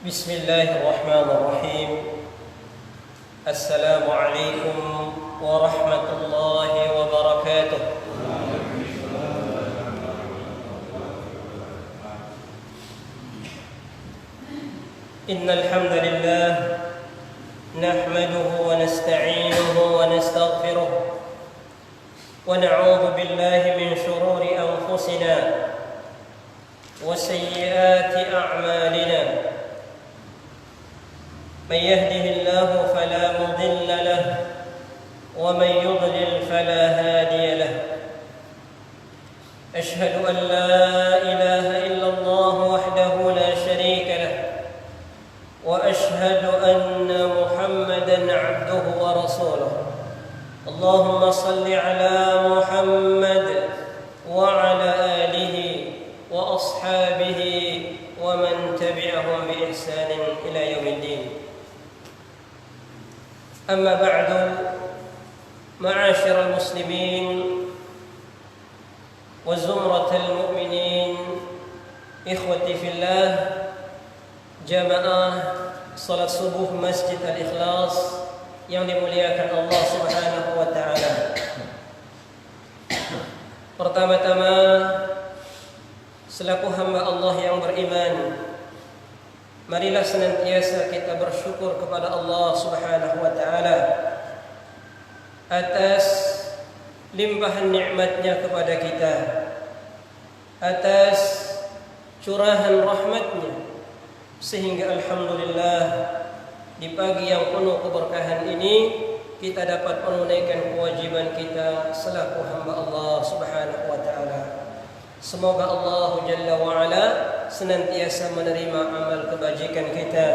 بسم الله الرحمن الرحيم. السلام عليكم ورحمة الله وبركاته. إن الحمد لله نحمده ونستعينه ونستغفره ونعوذ بالله من شرور أنفسنا وسيئات أعمالنا. من يهده الله فلا مضل له ومن يضلل فلا هادي له. أشهد أن لا إله إلا الله وحده لا شريك له وأشهد أن محمدا عبده ورسوله. اللهم صل على محمد وعلى آله وأصحابه ومن تبعهم بإحسان إلى يوم الدين. أما بعد، معاشر المسلمين وزمرة المؤمنين، إخوتي في الله، jamaah salat subuh Masjid Al-Ikhlas yang dimuliakan Allah Subhanahu wa taala. Pertama-tama, selaku hamba Allah yang beriman, marilah senantiasa kita bersyukur kepada Allah Subhanahu wa taala atas limpahan nikmat-Nya kepada kita, atas curahan rahmat-Nya, sehingga alhamdulillah di pagi yang penuh keberkahan ini kita dapat menunaikan kewajiban kita selaku hamba Allah Subhanahu wa taala. Semoga Allah Jalla wa Ala senantiasa menerima amal kebajikan kita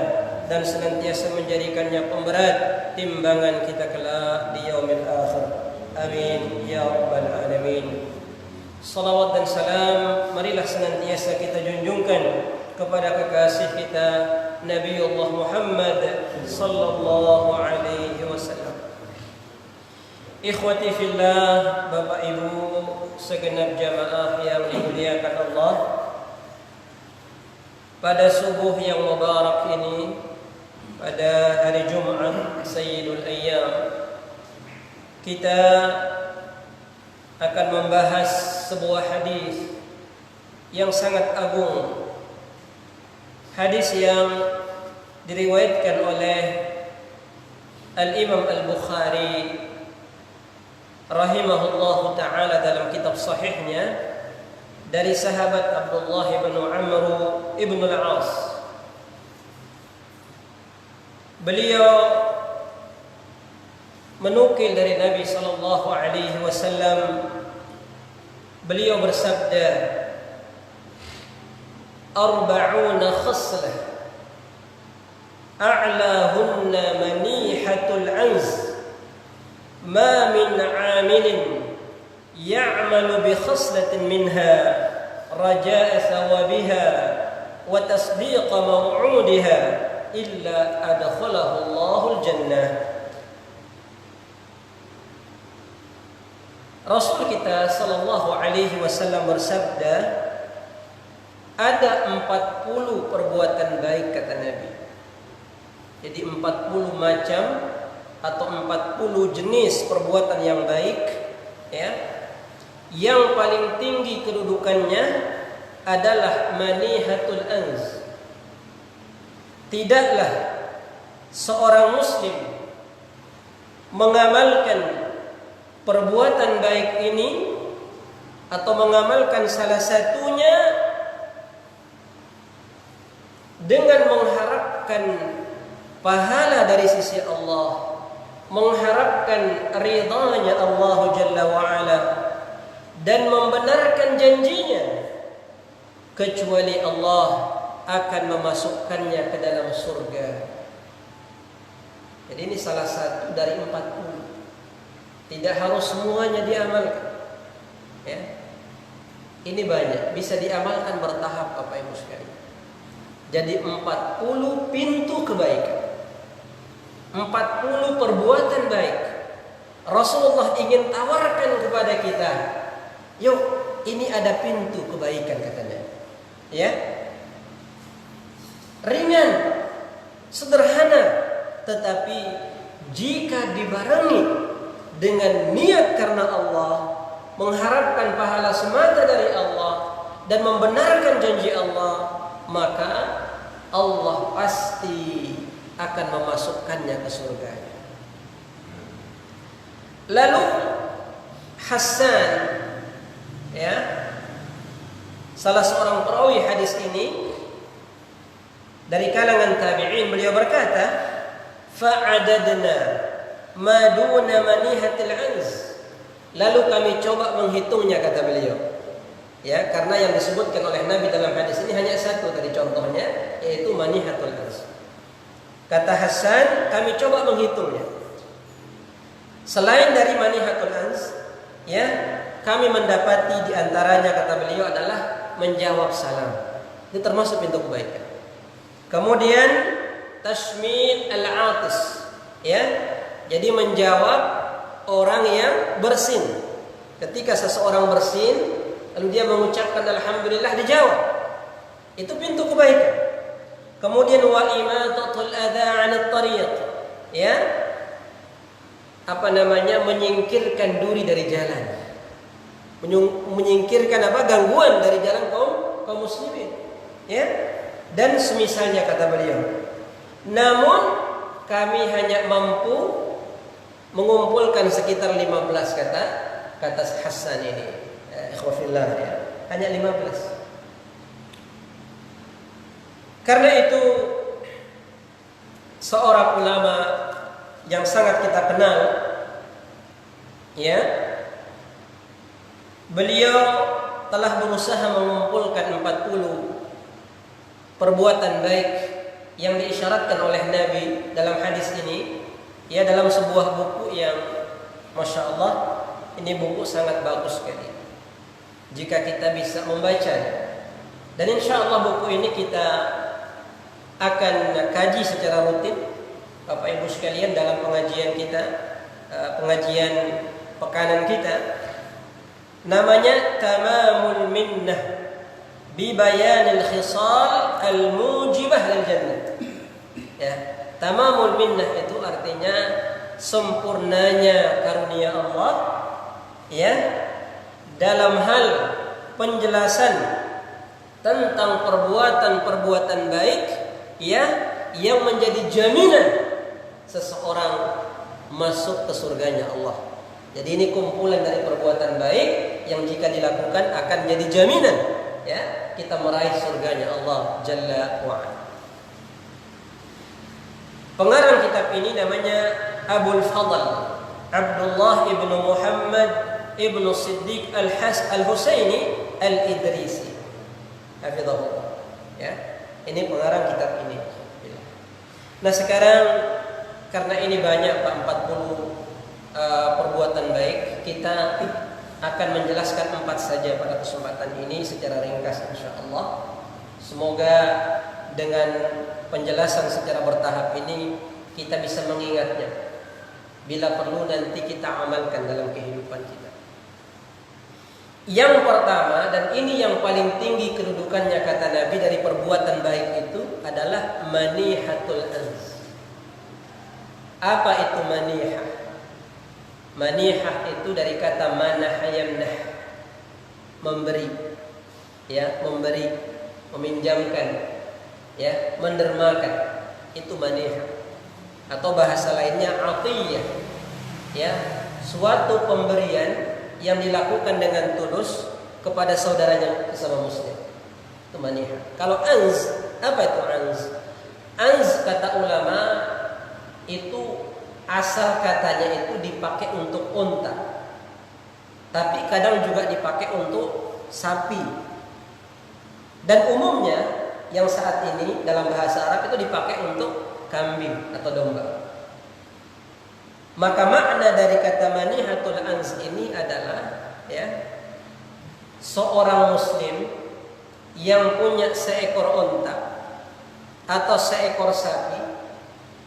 dan senantiasa menjadikannya pemberat timbangan kita kelak di yaumil akhir. Amin ya rabbal alamin. Salawat dan salam marilah senantiasa kita junjungkan kepada kekasih kita Nabiullah Muhammad sallallahu alaihi wasallam. Ikhwati fillah, Bapak Ibu segenap jamaah yang dimuliakan Allah, pada subuh yang mubarak ini, pada hari Jumat Sayyidul Ayyam, kita akan membahas sebuah hadis yang sangat agung. Hadis yang diriwayatkan oleh Al-Imam Al-Bukhari rahimahullahu ta'ala dalam kitab sahihnya dari sahabat Abdullah bin Amr ibn al-As. Beliau menukil dari Nabi sallallahu alaihi wasallam, beliau bersabda, arba'una khaslah a'lahunna manihatul anz ma min 'amilin ya'malu bi khaslatin minha raja'a thawabiha wa tasdiqa maw'udiha illa adkhalahu Allahul jannah. Rasul kita sallallahu alaihi wasallam bersabda, ada 40 perbuatan baik kata Nabi. Jadi 40 macam atau 40 jenis perbuatan yang baik, ya. Yang paling tinggi kedudukannya adalah manihatul anz. Tidaklah seorang muslim mengamalkan perbuatan baik ini atau mengamalkan salah satunya dengan mengharapkan pahala dari sisi Allah, mengharapkan ridhanya Allah Jalla wa Ala, dan membenarkan janjinya, kecuali Allah akan memasukkannya ke dalam surga. Jadi ini salah satu dari 40. Tidak harus semuanya diamalkan, ya. Ini banyak, bisa diamalkan bertahap Bapak Ibu sekalian. Jadi 40 pintu kebaikan, 40 perbuatan baik. Rasulullah ingin tawarkan kepada kita, yuk, ini ada pintu kebaikan katanya, ya. Ringan, Tetapi jika dibarengi dengan niat karena Allah, mengharapkan pahala semata dari Allah dan membenarkan janji Allah, maka Allah pasti akan memasukkannya ke surga. Lalu Hasan, ya, salah seorang perawi hadis ini dari kalangan tabi'in, beliau berkata, fa'adadna ma duna manihatil anz. Lalu kami coba menghitungnya, kata beliau. Ya, karena yang disebutkan oleh Nabi dalam hadis ini hanya satu tadi contohnya, yaitu manihatul anz. Kata Hasan, kami coba menghitungnya. Selain dari manihatul anz, ya, kami mendapati di antaranya, kata beliau, adalah menjawab salam. Itu termasuk pintu kebaikan. Kemudian tashmid al-atis, ya. Jadi menjawab orang yang bersin. Ketika seseorang bersin, lalu dia mengucapkan alhamdulillah, dijawab. Itu pintu kebaikan. Kemudian wa imatatul adza 'anit tariq, ya. Menyingkirkan duri dari jalan. Menyingkirkan gangguan dari jalan kaum muslimin, ya. Dan semisalnya, kata beliau. Namun kami hanya mampu mengumpulkan sekitar 15, kata Hasan ini. Ikhwafillah, ya. Hanya 15. Karena itu seorang ulama yang sangat kita kenal, ya, beliau telah berusaha mengumpulkan 40 perbuatan baik yang diisyaratkan oleh Nabi dalam hadis ini, ya, dalam sebuah buku yang Masya Allah, ini buku sangat bagus sekali jika kita bisa membacanya. Dan insya Allah buku ini kita akan kaji secara rutin, Bapak Ibu sekalian, dalam pengajian kita, pengajian pekanan kita. Namanya Tamamul Minnah bi Bayanil Khisal Al-Mujibah lil Jannah. Ya, Tamamul Minnah itu artinya sempurnanya karunia Allah, ya, dalam hal penjelasan tentang perbuatan-perbuatan baik, ya, yang menjadi jaminan seseorang masuk ke surganya Allah. Jadi ini kumpulan dari perbuatan baik yang jika dilakukan akan jadi jaminan, ya, kita meraih surganya Allah Jalla wa'ala. Pengarang kitab ini namanya Abul Fadl Abdullah ibnu Muhammad ibnu Siddiq al-Husaini al-Idrisi, hafizahullah, ya. Ini pengarang kitab ini. Nah, sekarang karena ini banyak, Pak, 40 perbuatan baik, kita akan menjelaskan 4 saja pada kesempatan ini secara ringkas insyaallah. Semoga dengan penjelasan secara bertahap ini kita bisa mengingatnya, bila perlu nanti kita amalkan dalam kehidupan kita. Yang pertama, dan ini yang paling tinggi kedudukannya, kata Nabi, dari perbuatan baik itu adalah manihatul anz. Apa itu manihah? Manihah itu dari kata manaha yamnah, memberi, ya, memberi, meminjamkan, ya, mendermakan. Itu manihah. Atau bahasa lainnya atiyah, ya, suatu pemberian yang dilakukan dengan tulus kepada saudaranya sesama muslim. Itu manihah. Kalau anz, apa itu anz? Anz, kata ulama, itu asal katanya itu dipakai untuk unta, tapi kadang juga dipakai untuk sapi. Dan umumnya yang saat ini dalam bahasa Arab itu dipakai untuk kambing atau domba. Maka makna dari kata manihatul anz ini adalah, ya, seorang muslim yang punya seekor unta atau seekor sapi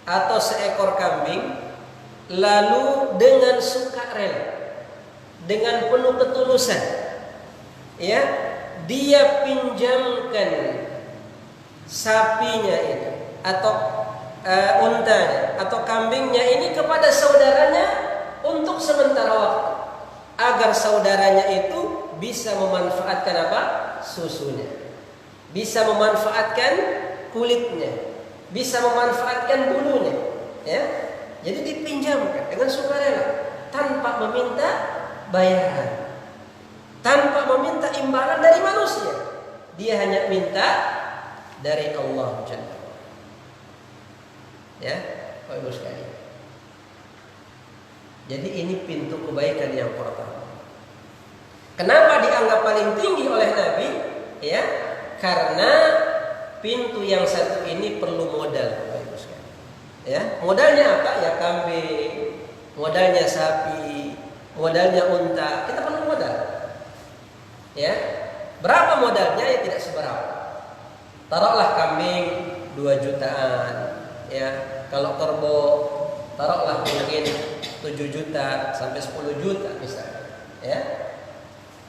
atau seekor kambing, lalu dengan sukarela, dengan penuh ketulusan, ya, dia pinjamkan sapinya itu atau untanya atau kambingnya ini kepada saudaranya untuk sementara waktu, agar saudaranya itu bisa memanfaatkan apa? Susunya, bisa memanfaatkan kulitnya, bisa memanfaatkan bulunya, ya. Jadi dipinjamkan dengan sukarela tanpa meminta bayaran, tanpa meminta imbalan dari manusia. Dia hanya minta dari Allah Jalla wa'ala. Ya, Bapak Ibu sekalian. Jadi ini pintu kebaikan yang pertama. Kenapa dianggap paling tinggi oleh Nabi? Ya, karena pintu yang satu ini perlu modal, Bapak Ibu sekalian. Ya, modalnya apa? Ya kambing, modalnya sapi, modalnya unta. Kita perlu modal. Ya, berapa modalnya? Ya tidak seberapa. Taruhlah kambing 2 jutaan. Ya, kalau kerbau taruhlah mungkin 7 juta sampai 10 juta misalnya. Ya,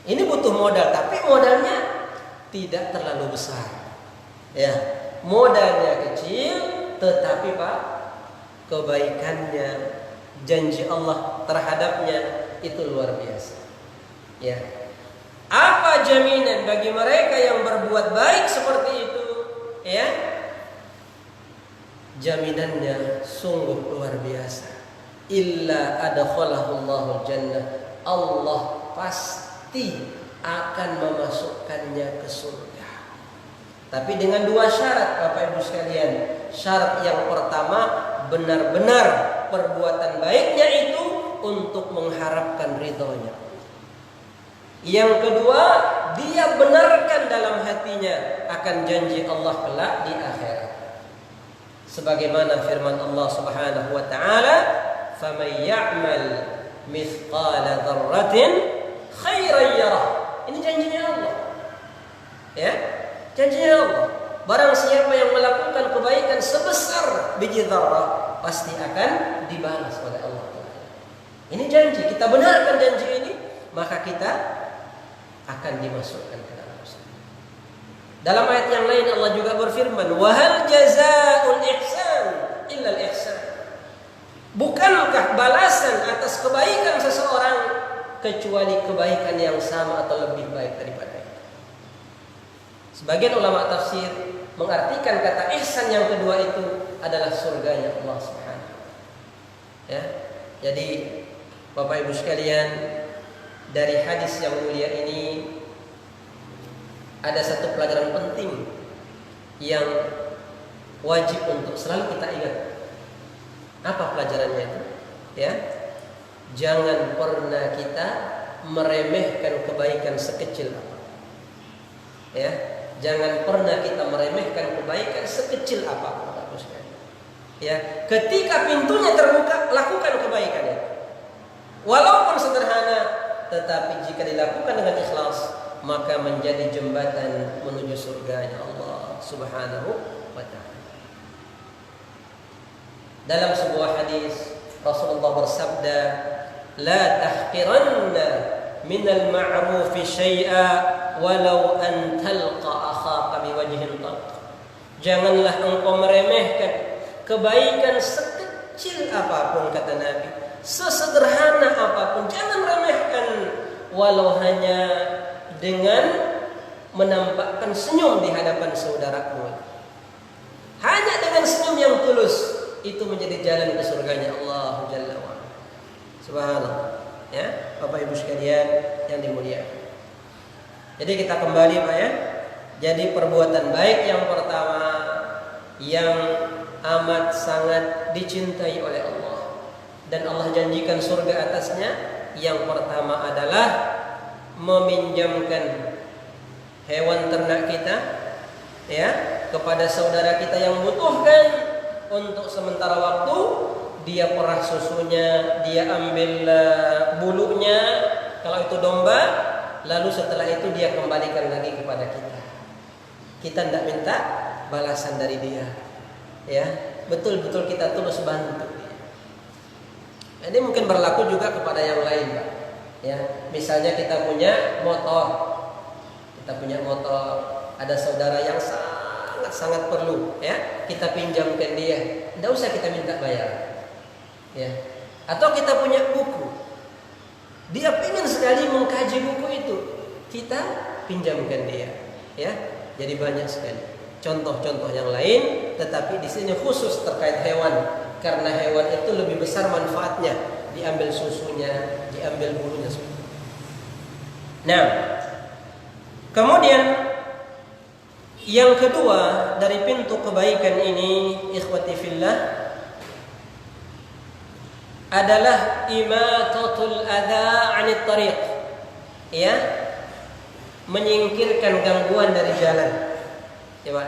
ini butuh modal, tapi modalnya tidak terlalu besar. Ya, modalnya kecil, tetapi Pak, kebaikannya, janji Allah terhadapnya itu luar biasa. Ya, apa jaminan bagi mereka yang berbuat baik seperti itu? Ya, jaminannya sungguh luar biasa. Illa adkhalahullahu jannah, Allah pasti akan memasukkannya ke surga. Tapi dengan 2 syarat, Bapak Ibu sekalian. Syarat yang pertama, benar-benar perbuatan baiknya itu untuk mengharapkan ridhonya. Yang kedua, dia benarkan dalam hatinya akan janji Allah kelak di akhirat. Sebagaimana firman Allah Subhanahu wa taala, "Faman ya'mal mithqala dzarratin khairan yarah." Ini janjinya Allah. Ya, janjinya Allah. Barang siapa yang melakukan kebaikan sebesar biji dzarrah, pasti akan dibalas oleh Allah. Ini janji, kita benarkan janji ini, maka kita akan dimasukkan ke dalam surga. Dalam ayat yang lain Allah juga berfirman, "Wa hal jazaa'ul ihsan illa al-ihsan." Bukankah balasan atas kebaikan seseorang kecuali kebaikan yang sama atau lebih baik daripada itu? Sebagian ulama tafsir mengartikan kata ihsan yang kedua itu adalah surganya Allah Subhanahu. Ya. Jadi Bapak Ibu sekalian, dari hadis yang mulia ini ada satu pelajaran penting yang wajib untuk selalu kita ingat. Apa pelajarannya itu? Ya, jangan pernah kita meremehkan kebaikan sekecil apa. Ya, jangan pernah kita meremehkan kebaikan sekecil apa. Ya, ketika pintunya terbuka, lakukan kebaikan itu. Walaupun sederhana, tetapi jika dilakukan dengan ikhlas, maka menjadi jembatan menuju surganya Allah Subhanahu wa ta'ala. Dalam sebuah hadis Rasulullah bersabda, "La tahqiranna minal ma'rufi syai'a walau an talqa akhaka biwajhin talq." Janganlah engkau meremehkan kebaikan sekecil apapun, kata Nabi, sesederhana apapun, jangan remehkan, walau hanya dengan menampakkan senyum di hadapan saudaramu. Hanya dengan senyum yang tulus itu menjadi jalan ke surganya Allah Jalla wa'ala. Subhanallah. Ya, Bapak Ibu sekalian yang dimuliakan. Jadi kita kembali Pak ya. Jadi perbuatan baik yang pertama yang amat sangat dicintai oleh Allah dan Allah janjikan surga atasnya, yang pertama adalah meminjamkan hewan ternak kita ya kepada saudara kita yang membutuhkan untuk sementara waktu. Dia perah susunya, dia ambil bulunya kalau itu domba, lalu setelah itu dia kembalikan lagi kepada kita. Kita tidak minta balasan dari dia. Ya, betul-betul kita tulus bantu. Ini mungkin berlaku juga kepada yang lain, Pak. Ya, misalnya kita punya motor, ada saudara yang sangat sangat perlu ya kita pinjamkan dia, tidak usah kita minta bayar ya. Atau kita punya buku, dia ingin sekali mengkaji buku itu, kita pinjamkan dia ya. Jadi banyak sekali contoh-contoh yang lain, tetapi di sini khusus terkait hewan karena hewan itu lebih besar manfaatnya, diambil susunya, diambil bulunya. Nah, kemudian yang kedua dari pintu kebaikan ini, ikhwati fillah, adalah imatatul adza 'anit tariq. Ya, menyingkirkan gangguan dari jalan. Coba,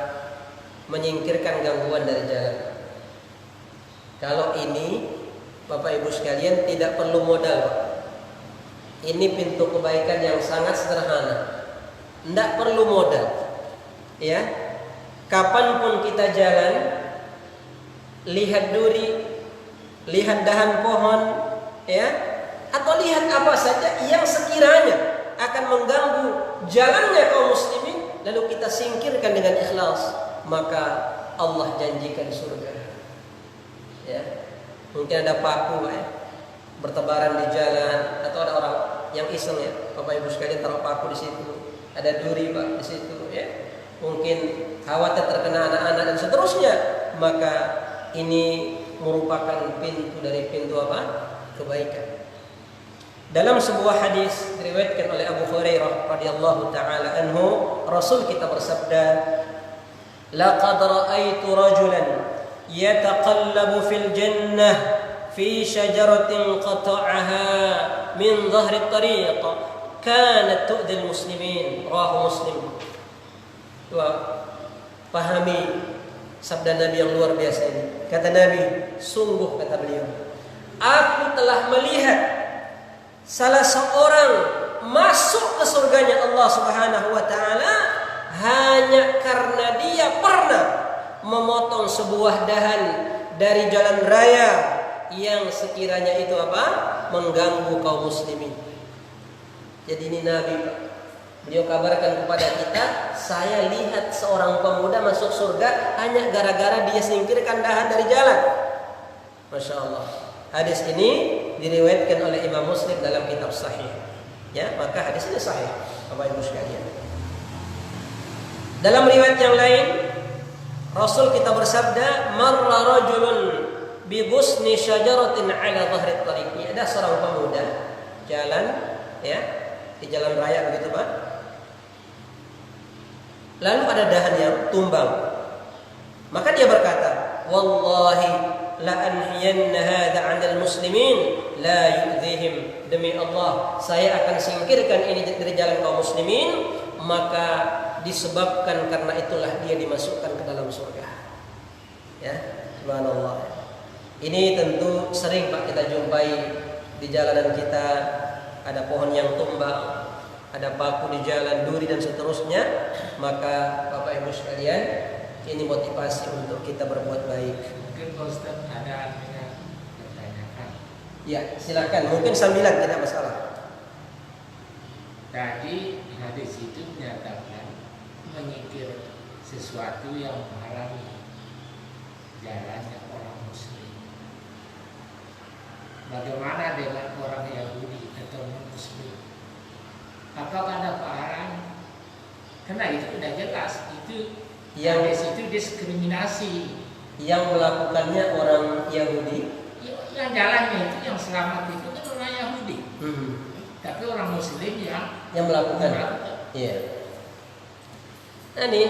menyingkirkan gangguan dari jalan. Kalau ini Bapak Ibu sekalian tidak perlu modal, Pak. Ini pintu kebaikan yang sangat sederhana. Tidak perlu modal. Ya. Kapanpun kita jalan, lihat duri, lihat dahan pohon, ya, atau lihat apa saja yang sekiranya akan mengganggu jalannya kaum muslimin, lalu kita singkirkan dengan ikhlas, maka Allah janjikan surga. Ya. Mungkin ada paku, Pak, ya, bertebaran di jalan, atau ada orang yang iseng ya, Bapak Ibu sekalian taruh paku di situ, ada duri, Pak, di situ ya. Mungkin khawatir terkena anak-anak dan seterusnya, maka ini merupakan pintu dari pintu apa? Kebaikan. Dalam sebuah hadis diriwayatkan oleh Abu Hurairah radhiyallahu taala anhu, Rasul kita bersabda, "Laqad ra'aitu rajulan yataqallabu fil jannah fi syajaratin qata'aha min dhahri at-tariq kanat tu'dhi al-muslimin." Rawahu Muslim. Pahami sabda Nabi yang luar biasa ini. Kata Nabi, sungguh kata beliau, aku telah melihat salah seorang masuk ke surganya Allah Subhanahu wa taala hanya karena dia pernah memotong sebuah dahan dari jalan raya yang sekiranya itu apa? Mengganggu kaum muslimin. Jadi ini Nabi, beliau kabarkan kepada kita, saya lihat seorang pemuda masuk surga hanya gara-gara dia singkirkan dahan dari jalan. Masya Allah. Hadis ini diriwayatkan oleh Imam Muslim dalam kitab Sahih. Ya, maka hadis ini sahih, Bapak Ibu sekalian. Dalam riwayat yang lain, Rasul kita bersabda, "Marra rajulun bi ghusni syajaratin 'ala dhahri at-tariq." Ada seorang pemuda jalan ya, di jalan raya begitu, Pak. Lalu ada dahan yang tumbang. Maka dia berkata, "Wallahi la anhiyanna hadha 'anil muslimin la yu'dhihim." Demi Allah, saya akan singkirkan ini dari jalan kaum muslimin, maka disebabkan karena itulah dia dimasukkan ke dalam surga. Ya, subhanallah. Ini tentu sering, Pak, kita jumpai di jalanan kita, ada pohon yang tumbang, ada paku di jalan, duri dan seterusnya. Maka Bapak Ibu sekalian, ini motivasi untuk kita berbuat baik. Mungkin Pak Ustaz ada yang bertanyakan. Ya, silakan. Mungkin sambilan tidak masalah. Tadi hadis itu menyatakan menyingkir sesuatu yang menghalangi jalannya orang muslim. Bagaimana dengan orang Yahudi atau non-muslim? Apakah ada pahalanya? Karena itu sudah jelas, itu Yang hadis itu diskriminasi. yang melakukannya orang Yahudi, Yang jalannya itu, yang selamat itu kan orang Yahudi. Tapi orang Muslim yang melakukan. Iya. Nah, ini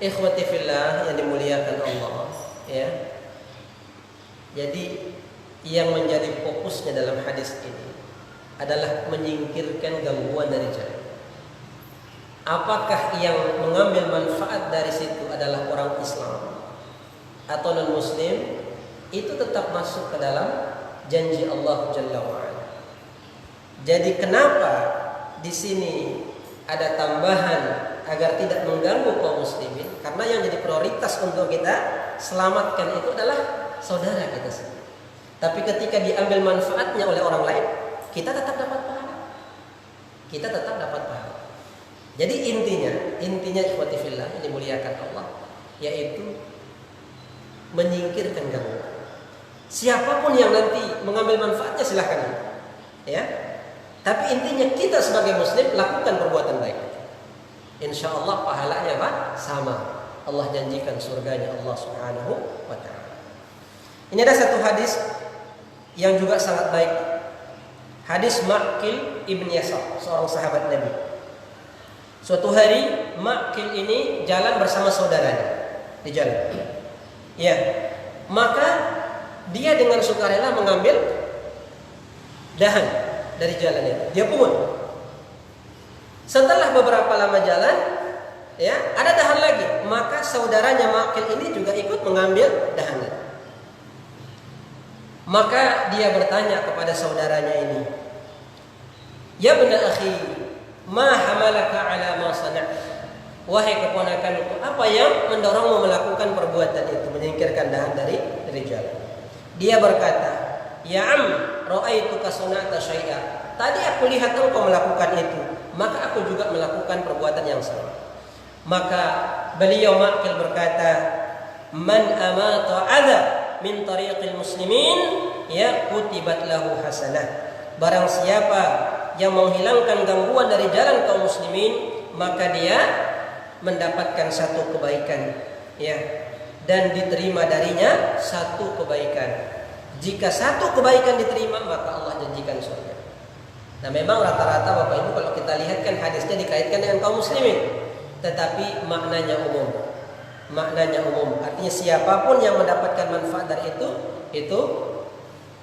ikhwati fillah yang dimuliakan Allah, ya. Jadi yang menjadi fokusnya dalam hadis ini adalah menyingkirkan gangguan dari jalan. Apakah yang mengambil manfaat dari situ adalah orang Islam atau non-Muslim, itu tetap masuk ke dalam janji Allah Jalla wa'ala. Jadi kenapa di sini ada tambahan agar tidak mengganggu kaum muslimin? Karena yang jadi prioritas untuk kita selamatkan itu adalah saudara kita sendiri. Tapi ketika diambil manfaatnya oleh orang lain, kita tetap dapat pahala. Kita tetap dapat pahala. Jadi intinya ikhwati fillah yang dimuliakan Allah, yaitu menyingkirkan gangguan. Siapapun yang nanti mengambil manfaatnya silahkan, ya. Tapi intinya kita sebagai muslim lakukan perbuatan baik. Insya Allah pahalanya Pak sama. Allah janjikan surganya Allah Subhanahu wa ta'ala. Ini ada satu hadis yang juga sangat baik. Hadis Ma'qil ibn Yasar, seorang sahabat Nabi. Suatu hari Ma'qil ini jalan bersama saudaranya di jalan. Ya, maka dia dengan sukarela mengambil dahan dari jalan itu. Dia pungut. Setelah beberapa lama jalan, ya, ada dahan lagi. Maka saudaranya Ma'qil ini juga ikut mengambil dahan itu. Maka dia bertanya kepada saudaranya ini, "Ya bna akhi, ma hamalaka ala ma sana'ta?" Wahai keponakanku, apa yang mendorongmu melakukan perbuatan itu, menyingkirkan dahan dari jalan? Dia berkata, "Ya am, ra'aituka sana'ta syai'a." Tadi aku lihat engkau melakukan itu, maka aku juga melakukan perbuatan yang sama. Maka beliau Ma'qil berkata, "Man amata 'adha min tariqil muslimin, ya kutibat lahu hasanah." Barang siapa yang menghilangkan gangguan dari jalan kaum muslimin, maka dia mendapatkan satu kebaikan, ya, dan diterima darinya satu kebaikan. Jika satu kebaikan diterima, maka Allah janjikan surga. Nah, memang rata-rata Bapak Ibu kalau kita lihat kan hadisnya dikaitkan dengan kaum muslimin, tetapi maknanya umum. Maknanya umum, artinya siapapun yang mendapatkan manfaat dari itu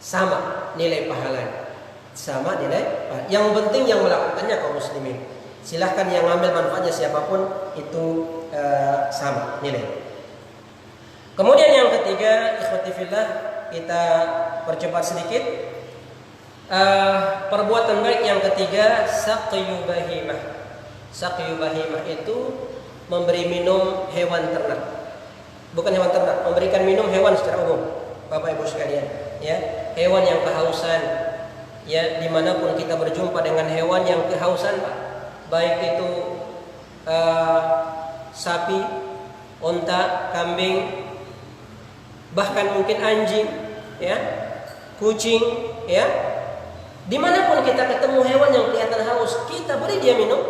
sama nilai pahalanya. Sama nilai pahala. Yang penting yang melakukannya kaum muslimin. Silahkan yang ngambil manfaatnya siapapun itu sama nilai. Kemudian yang ketiga, ikhwati fillah, kita percepat sedikit. Perbuatan baik yang ketiga, saqyu bahimah. Saqyu bahimah itu memberi minum hewan ternak. Bukan hewan ternak, memberikan minum hewan secara umum. Bapak Ibu sekalian, ya, hewan yang kehausan, ya, dimanapun kita berjumpa dengan hewan yang kehausan, Pak, baik itu sapi, unta, kambing, bahkan mungkin anjing, ya, kucing, ya, dimanapun kita ketemu hewan yang kelihatan haus, kita beri dia minum,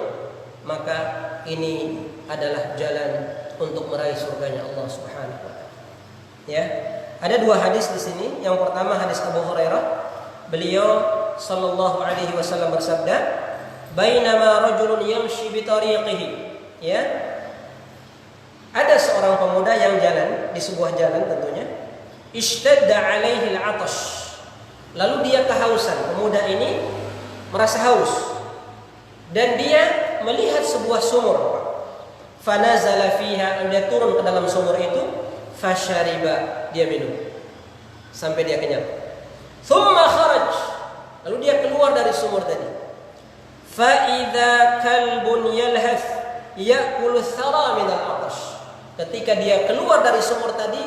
maka ini adalah jalan untuk meraih surganya Allah Subhanahu wa taala. Ya. Ada dua hadis di sini. Yang pertama hadis Abu Hurairah. Beliau sallallahu alaihi wasallam bersabda, "Bainama rajulun yamshi bi tariqihi." Ya. Ada seorang pemuda yang jalan di sebuah jalan tentunya. Ishtadda alaihi al-'atash. Lalu dia kehausan. Pemuda ini merasa haus. Dan dia melihat sebuah sumur. Fanazala fiha, dia turun ke dalam sumur itu, fasyariba, dia minum sampai dia kenyang. Thumma kharaj, lalu dia keluar dari sumur tadi. Fa idza kalbun yalhath ya'kulu thara min al-'atash. Ketika dia keluar dari sumur tadi,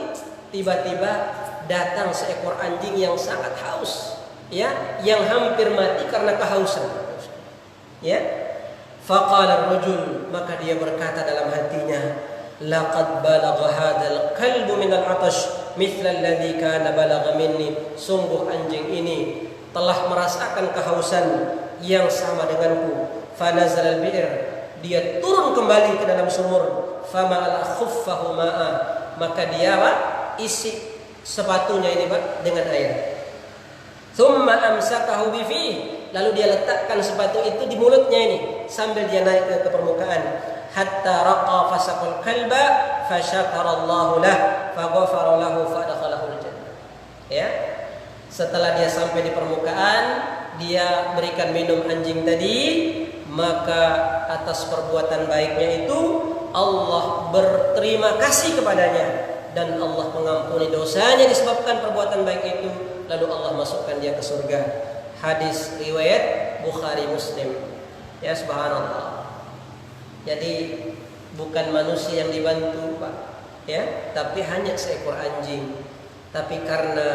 tiba-tiba datang seekor anjing yang sangat haus, ya, yang hampir mati karena kehausan. Ya. Faqala ar-rajul, maka dia berkata dalam hatinya, laqad balagha hadzal kalbu min al-'atash mithla alladhi kana balagha minni. Sungguh anjing ini telah merasakan kehausan yang sama denganku. Fanazal al-bi'r, dia turun kembali ke dalam sumur. Fama'ala khuffahu ma'a, maka dia isi sepatunya ini Pak dengan air. Thumma amsakahu bifi, lalu dia letakkan sepatu itu di mulutnya ini sambil dia naik ke permukaan. Hatta raqa fasaqal kalba fasyakarallahu lah faghafara lahu fadakhalahu al-jannah. Ya. Setelah dia sampai di permukaan, dia berikan minum anjing tadi, maka atas perbuatan baiknya itu Allah berterima kasih kepadanya dan Allah mengampuni dosanya disebabkan perbuatan baik itu, lalu Allah masukkan dia ke surga. Hadis riwayat Bukhari Muslim. Ya, subhanallah. Jadi bukan manusia yang dibantu, Pak, ya, tapi hanya seekor anjing. Tapi karena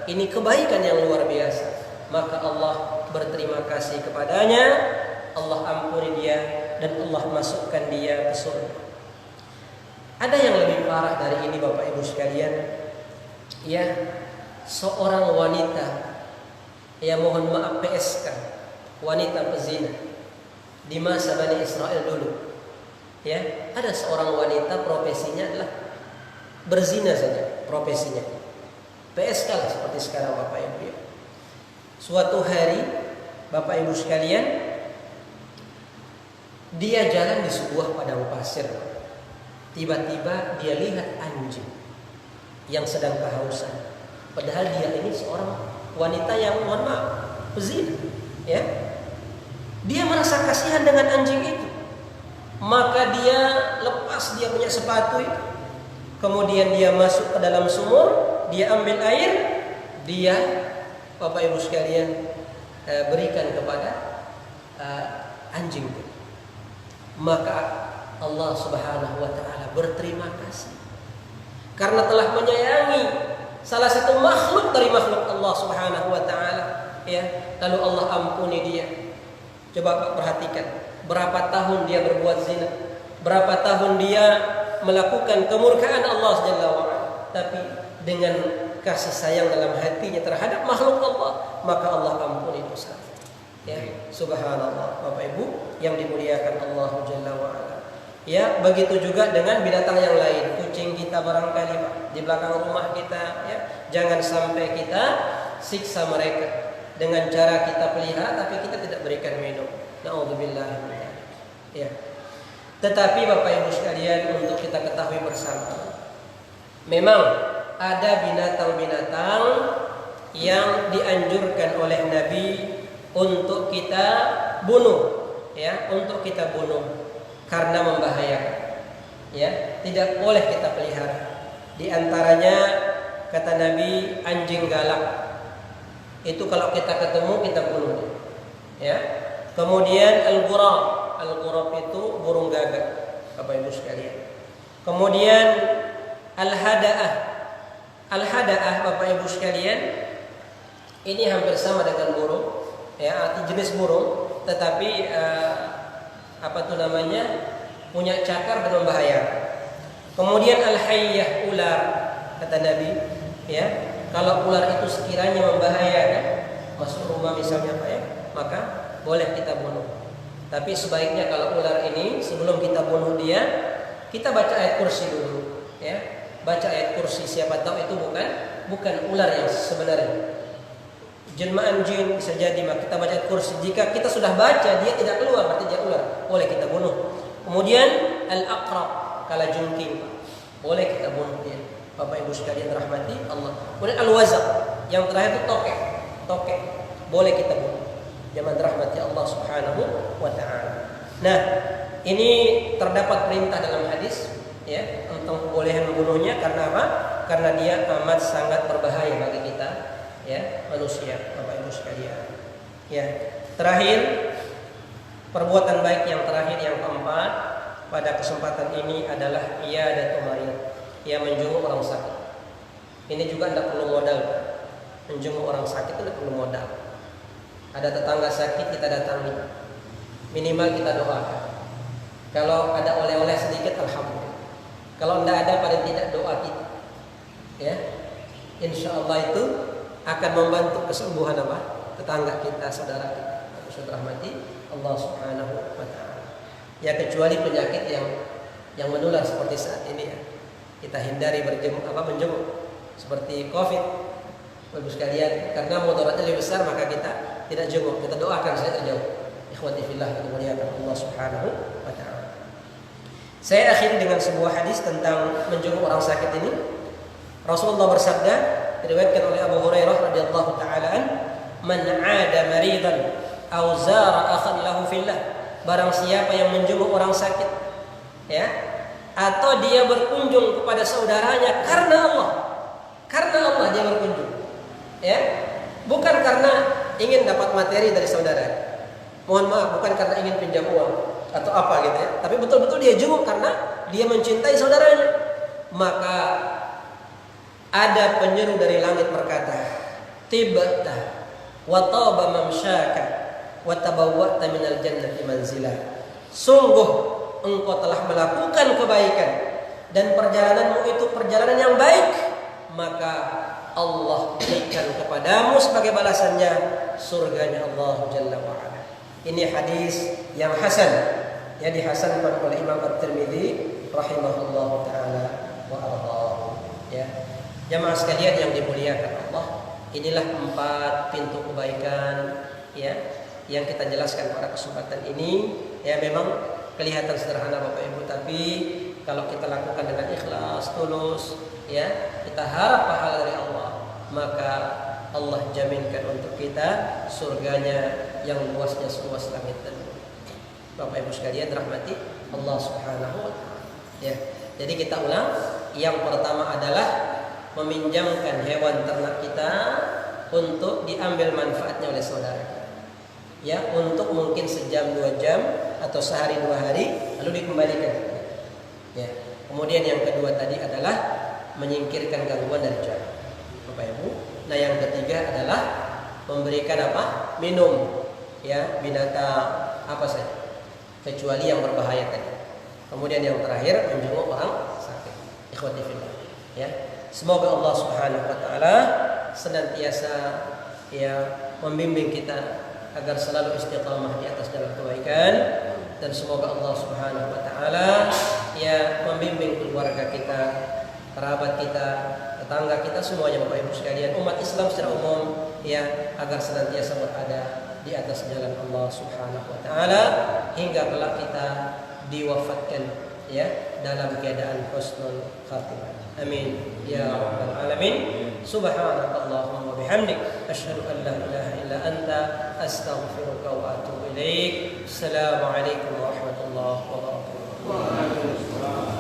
ini kebaikan yang luar biasa, maka Allah berterima kasih kepadanya, Allah ampuni dia dan Allah masukkan dia ke surga. Ada yang lebih parah dari ini Bapak Ibu sekalian. Ya, seorang wanita, ya mohon maaf PSK, wanita pezina di masa Bani Israel dulu. Ya, ada seorang wanita profesinya adalah berzina saja, profesinya. PSK lah seperti sekarang Bapak Ibu ya. Suatu hari Bapak Ibu sekalian, dia jalan di sebuah padang pasir. Tiba-tiba dia lihat anjing yang sedang kehausan. Padahal dia ini seorang wanita yang mohon maaf pezina, ya. Dia merasa kasihan dengan anjing itu. Maka dia lepas dia punya sepatu itu. Kemudian dia masuk ke dalam sumur, dia ambil air, dia Bapak Ibu sekalian berikan kepada anjing itu. Maka Allah Subhanahu wa taala berterima kasih karena telah menyayangi salah satu makhluk dari makhluk Allah Subhanahu wa taala, ya. Lalu Allah ampuni dia. Coba perhatikan, berapa tahun dia berbuat zina, berapa tahun dia melakukan kemurkaan Allah Jalla wa ala, tapi dengan kasih sayang dalam hatinya terhadap makhluk Allah, maka Allah ampuni dosa. Ya, subhanallah Bapak Ibu yang dimuliakan Allah Jalla wa ala. Ya, begitu juga dengan binatang yang lain. Kucing kita barangkali Pak, di belakang rumah kita, ya. Jangan sampai kita siksa mereka dengan cara kita pelihara tapi kita tidak berikan minum. Nauzubillah. Ya. Tetapi Bapak Ibu sekalian, untuk kita ketahui bersama, memang ada binatang-binatang yang dianjurkan oleh Nabi untuk kita bunuh, ya, untuk kita bunuh. Karena membahayakan, ya, tidak boleh kita pelihara. Di antaranya kata Nabi anjing galak. Itu kalau kita ketemu kita bunuh dia, ya. Kemudian al-ghurab itu burung gagak, Bapak Ibu sekalian. Kemudian al-hada'ah Bapak Ibu sekalian, ini hampir sama dengan burung, ya, arti jenis burung, tetapi punya cakar dan membahayakan. Kemudian al-hayyah, ular, kata Nabi, ya, kalau ular itu sekiranya membahayakan masuk rumah misalnya Pak, ya, maka boleh kita bunuh. Tapi sebaiknya kalau ular ini sebelum kita bunuh dia, kita baca ayat kursi dulu, ya. Baca ayat kursi, siapa tahu itu bukan ular yang sebenarnya. Jelmaan jin bisa jadi, maka kita baca ayat kursi. Jika kita sudah baca dia tidak keluar, berarti dia ular, boleh kita bunuh. Kemudian al-aqrab, kalajengking, boleh kita bunuh dia. Bapak Ibu sekalian rahmati Allah. Kemudian al-wazaq, yang terakhir itu tokek, boleh kita bunuh. Jangan rahmati Allah Subhanahu wa taala. Nah, ini terdapat perintah dalam hadis, ya, tentang kebolehan membunuhnya. Karena apa? Karena dia amat sangat berbahaya bagi kita, ya, manusia, Bapak Ibu sekalian. Ya, terakhir, perbuatan baik yang terakhir, yang keempat pada kesempatan ini adalah iyadatul marid, ya, menjenguk orang sakit. Ini juga tidak perlu modal. Menjenguk orang sakit itu tidak perlu modal. Ada tetangga sakit, kita datangi, minimal kita doakan. Kalau ada oleh-oleh sedikit, alhamdulillah. Kalau tidak ada, paling tidak doa kita, ya, insya Allah itu akan membantu kesembuhan apa? Tetangga kita, saudara kita. Saudara mati Allah Subhanahu wa taala. Ya, kecuali penyakit yang menular seperti saat ini, ya. Kita hindari menjenguk seperti Covid. Bapak sekalian, karena mudaratnya lebih besar, maka kita tidak jenguk, kita doakan saja jauh. Ikhwati fillah, kita muliakan Allah Subhanahu wa taala. Saya akhiri dengan sebuah hadis tentang menjenguk orang sakit ini. Rasulullah bersabda, diriwayatkan oleh Abu Hurairah radhiyallahu taala an, "Man 'ada maridan aw zara akhan lahu fillah." Barang siapa yang menjenguk orang sakit, ya, atau dia berkunjung kepada saudaranya karena Allah dia berkunjung, ya, bukan karena ingin dapat materi dari saudara. Mohon maaf, bukan karena ingin pinjam uang atau apa gitu, ya, tapi betul-betul dia jenguk karena dia mencintai saudaranya. Maka ada penyeru dari langit berkata, "Tibta wa taba mamsyaka wa tabawwa'ta minal jannati manzilah." Sungguh engkau telah melakukan kebaikan dan perjalananmu itu perjalanan yang baik, maka Allah berikan kepadamu sebagai balasannya surganya Allah Jalla wa'ala. Ini hadis yang hasan, yang dihasankan oleh Imam At-Tirmidzi rahimahullahu ta'ala wa ardhahu. Ya, jamaah sekalian yang dimuliakan Allah, inilah 4 pintu kebaikan ya yang kita jelaskan pada kesempatan ini. Ya, memang kelihatan sederhana Bapak Ibu, tapi kalau kita lakukan dengan ikhlas, tulus, ya, kita harap pahala dari Allah, maka Allah jaminkan untuk kita surganya yang luasnya seluas langit dan bumi. Bapak Ibu sekalian rahmati Allah Subhanahu wa taala. Ya. Jadi kita ulang, yang pertama adalah meminjamkan hewan ternak kita untuk diambil manfaatnya oleh saudara kita. Ya, untuk mungkin sejam 2 jam atau sehari 2 hari lalu dikembalikan. Ya. Kemudian yang kedua tadi adalah menyingkirkan gangguan dari jalan, Bapak Ibu. Nah, yang ketiga adalah memberikan apa? Minum ya binatang apa saja kecuali yang berbahaya tadi. Kemudian yang terakhir menjenguk orang sakit. Ikhwati fillah. Ya. Semoga Allah Subhanahu wa taala senantiasa ya membimbing kita agar selalu istiqamah di atas jalan kebaikan, dan semoga Allah Subhanahu wa taala ya membimbing keluarga kita, kerabat kita, tetangga kita semuanya Bapak Ibu sekalian, umat Islam secara umum ya, agar senantiasa berada di atas jalan Allah Subhanahu wa taala hingga kelak kita diwafatkan ya dalam keadaan husnul khatimah. Amin ya rabbal alamin. Subhanakallahumma wa bihamdik asyhadu an la ilaha illa anta astaghfiruka wa atubu ilaik. Assalamualaikum warahmatullahi wabarakatuh.